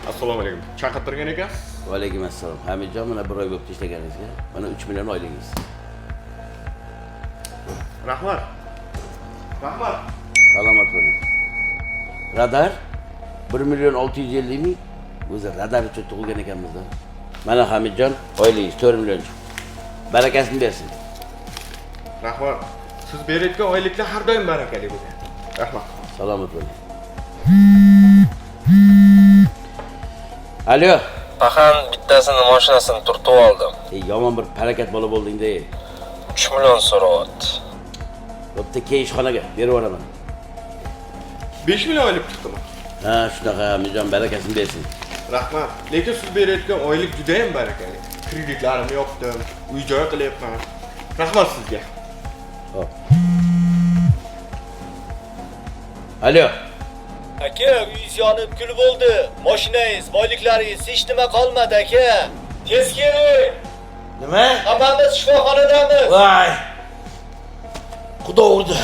Assalomu alaykum. Chaqirtirgan ekansiz? Va alaykum assalom. Hamidjon, mana bir oy bo'libdi ishlaganingizga. Mana 3 million oylingiz. Rahmat. Rahmat. Salomat bo'ling. Radar 1 million 650 ming. O'zi radar uchun tug'ilgan ekanmiz-da. Mana Hamidjon, oylingiz 4 million. Barakasini bersin. Rahmat. Siz berayotgan oyliklar har doim barakali bo'ladi. Rahmat. Salomat bo'ling. Alo. Paxan bittasini mashinasini turtib oldim. Yomon bir harakat bola bo'lding-da. 3 million so'rayapti. Bo'pti, keyin ishxonaga berib yuboraman. 5 million oylik chiqdimi? Ha, shunaqa Hamidjon, barakasini bersin. Rahmat. Lekin siz berayotgan oylik juda ham barakali. Kreditlarimni yopdim, uy-joy qilyapman. Rahmat sizga. Hop. Alo. Aka, uyingiz yonib kul bo'ldi. Mashinangiz, boyliklaringiz hech nima qolmadi, aka. Tez keling. Nima? Hammamiz shifoxonadamiz. Voy. Xudo urdi.